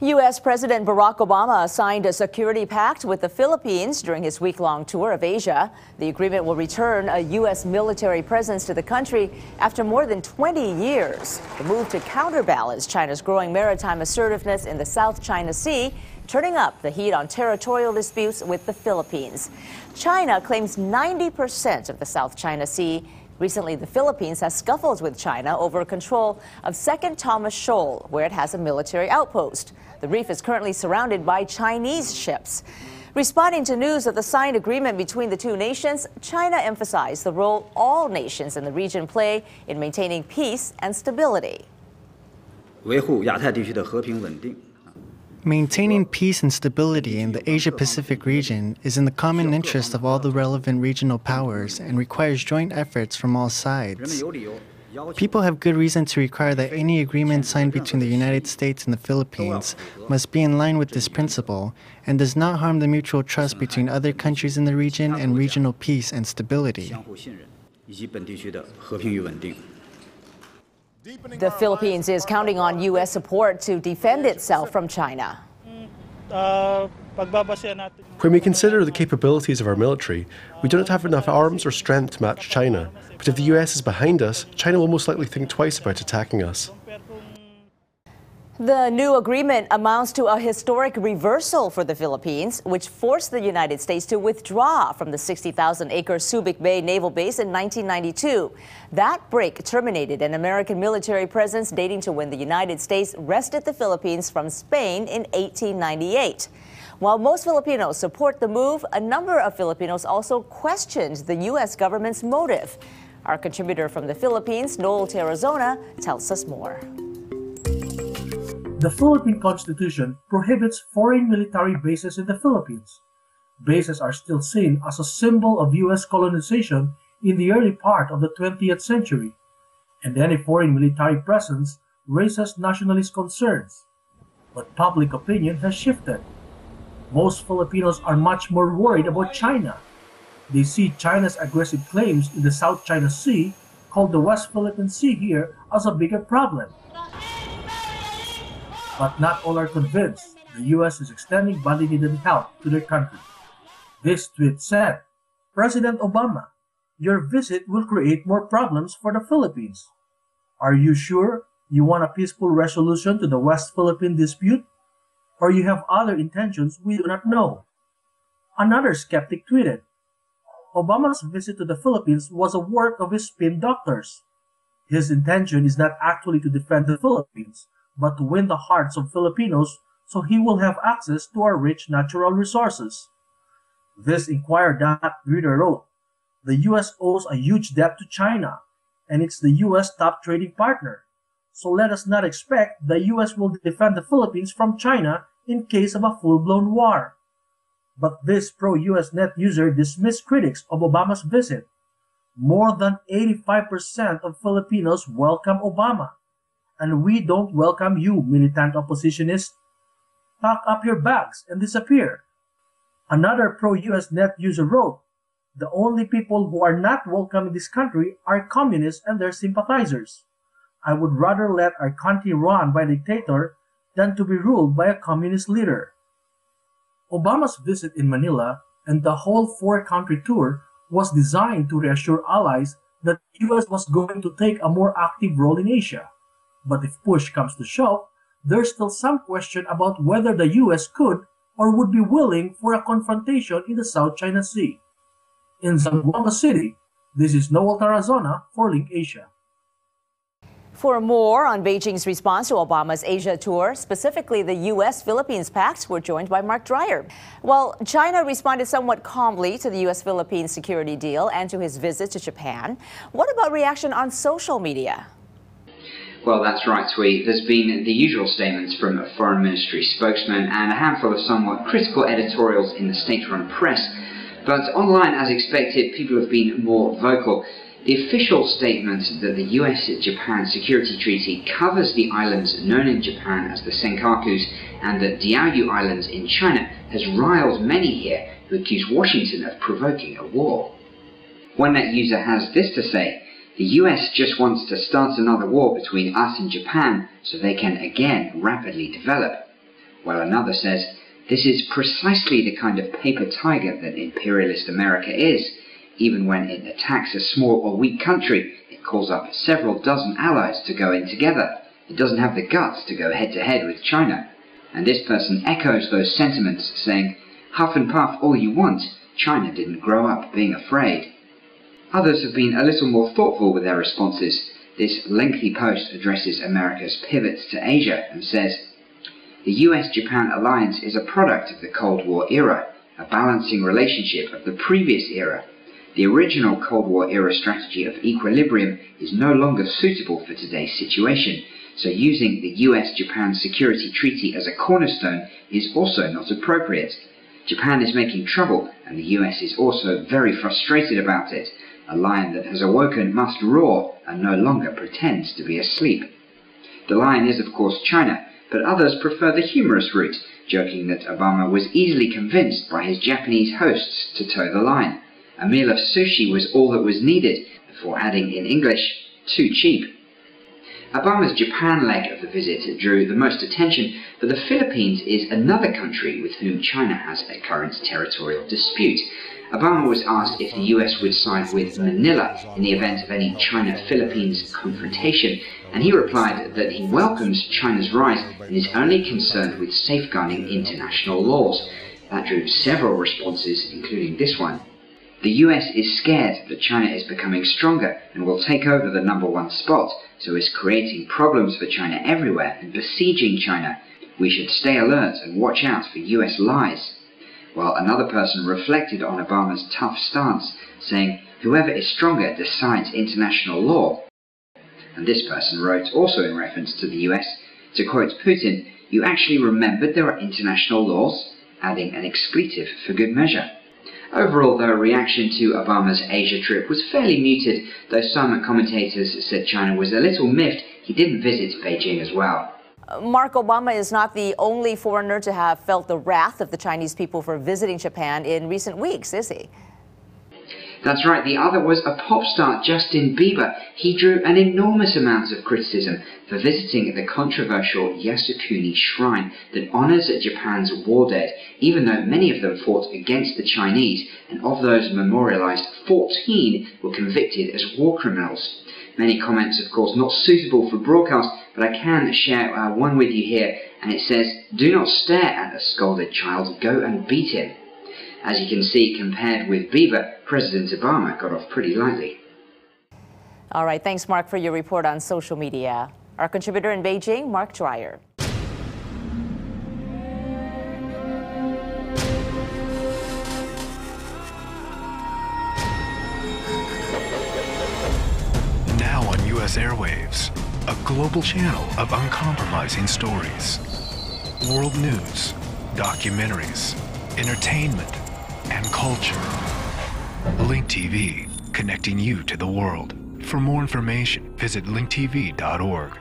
U.S. President Barack Obama signed a security pact with the Philippines during his week-long tour of Asia. The agreement will return a U.S. military presence to the country after more than 20 years. The move to counterbalance China's growing maritime assertiveness in the South China Sea, turning up the heat on territorial disputes with the Philippines. China claims 90% of the South China Sea. Recently, the Philippines has scuffled with China over control of Second Thomas Shoal, where it has a military outpost. The reef is currently surrounded by Chinese ships. Responding to news of the signed agreement between the two nations, China emphasized the role all nations in the region play in maintaining peace and stability. Maintaining peace and stability in the Asia-Pacific region is in the common interest of all the relevant regional powers and requires joint efforts from all sides. People have good reason to require that any agreement signed between the United States and the Philippines must be in line with this principle and does not harm the mutual trust between other countries in the region and regional peace and stability. The Philippines is counting on U.S. support to defend itself from China. When we consider the capabilities of our military, we don't have enough arms or strength to match China. But if the US is behind us, China will most likely think twice about attacking us. The new agreement amounts to a historic reversal for the Philippines, which forced the United States to withdraw from the 60,000-acre Subic Bay naval base in 1992. That break terminated an American military presence dating to when the United States wrested the Philippines from Spain in 1898. While most Filipinos support the move, a number of Filipinos also questioned the U.S. government's motive. Our contributor from the Philippines, Noel Tarrazona, tells us more. The Philippine Constitution prohibits foreign military bases in the Philippines. Bases are still seen as a symbol of U.S. colonization in the early part of the 20th century, and any foreign military presence raises nationalist concerns. But public opinion has shifted. Most Filipinos are much more worried about China. They see China's aggressive claims in the South China Sea, called the West Philippine Sea here, as a bigger problem. But not all are convinced the U.S. is extending badly needed help to their country. This tweet said, "President Obama, your visit will create more problems for the Philippines. Are you sure you want a peaceful resolution to the West Philippine dispute? Or you have other intentions we do not know?" Another skeptic tweeted, "Obama's visit to the Philippines was a work of his spin doctors. His intention is not actually to defend the Philippines, but to win the hearts of Filipinos so he will have access to our rich natural resources." This Inquirer reader wrote, "The U.S. owes a huge debt to China, and it's the U.S. top trading partner. So let us not expect the U.S. will defend the Philippines from China in case of a full-blown war." But this pro-U.S. net user dismissed critics of Obama's visit. More than 85% of Filipinos welcome Obama. And we don't welcome you, militant oppositionists. Pack up your bags and disappear. Another pro-U.S. net user wrote, "The only people who are not welcome in this country are communists and their sympathizers. I would rather let our country run by a dictator than to be ruled by a communist leader." Obama's visit in Manila and the whole four-country tour was designed to reassure allies that the U.S. was going to take a more active role in Asia. But if push comes to shove, there's still some question about whether the U.S. could or would be willing for a confrontation in the South China Sea. In Zamboanga City, this is Noel Tarrazona for LinkAsia. For more on Beijing's response to Obama's Asia tour, specifically the U.S.-Philippines Pact, we're joined by Dreyer. Well, China responded somewhat calmly to the U.S.-Philippines security deal and to his visit to Japan. What about reaction on social media? Well, that's right, Twee. There's been the usual statements from a foreign ministry spokesman and a handful of somewhat critical editorials in the state-run press. But online, as expected, people have been more vocal. The official statement that the US-Japan Security Treaty covers the islands known in Japan as the Senkakus and the Diaoyu Islands in China has riled many here who accuse Washington of provoking a war. One net user has this to say: "The US just wants to start another war between us and Japan so they can again rapidly develop." while another says, "This is precisely the kind of paper tiger that imperialist America is. Even when it attacks a small or weak country, it calls up several dozen allies to go in together. It doesn't have the guts to go head-to-head with China." And this person echoes those sentiments, saying, "Huff and puff all you want, China didn't grow up being afraid." Others have been a little more thoughtful with their responses. This lengthy post addresses America's pivot to Asia and says, "The US-Japan alliance is a product of the Cold War era, a balancing relationship of the previous era. The original Cold War era strategy of equilibrium is no longer suitable for today's situation, so using the US-Japan Security Treaty as a cornerstone is also not appropriate. Japan is making trouble, and the US is also very frustrated about it. A lion that has awoken must roar and no longer pretends to be asleep." The lion is of course China, but others prefer the humorous route, joking that Obama was easily convinced by his Japanese hosts to toe the line. A meal of sushi was all that was needed, before adding in English, "too cheap." Obama's Japan leg of the visit drew the most attention, but the Philippines is another country with whom China has a current territorial dispute. Obama was asked if the US would side with Manila in the event of any China-Philippines confrontation, and he replied that he welcomes China's rise and is only concerned with safeguarding international laws. That drew several responses, including this one. "The US is scared that China is becoming stronger and will take over the #1 spot, so is creating problems for China everywhere and besieging China. We should stay alert and watch out for US lies." While another person reflected on Obama's tough stance, saying, "Whoever is stronger decides international law." And this person wrote, also in reference to the US, to quote Putin, "You actually remembered there are international laws?" adding an expletive for good measure. Overall, the reaction to Obama's Asia trip was fairly muted, though some commentators said China was a little miffed he didn't visit Beijing as well. Mark, Obama is not the only foreigner to have felt the wrath of the Chinese people for visiting Japan in recent weeks, is he? That's right, the other was a pop star, Justin Bieber. He drew an enormous amount of criticism for visiting the controversial Yasukuni shrine that honors Japan's war dead, even though many of them fought against the Chinese, and of those memorialized, 14 were convicted as war criminals. Many comments, of course, not suitable for broadcast, but I can share one with you here, and it says, "Do not stare at a scolded child, go and beat him." As you can see, compared with Bieber, President Obama got off pretty lightly. All right, thanks, Mark, for your report on social media. Our contributor in Beijing, Mark Dreyer. Now on U.S. airwaves, a global channel of uncompromising stories. World news, documentaries, entertainment, and culture. Link TV, connecting you to the world. For more information, visit linktv.org.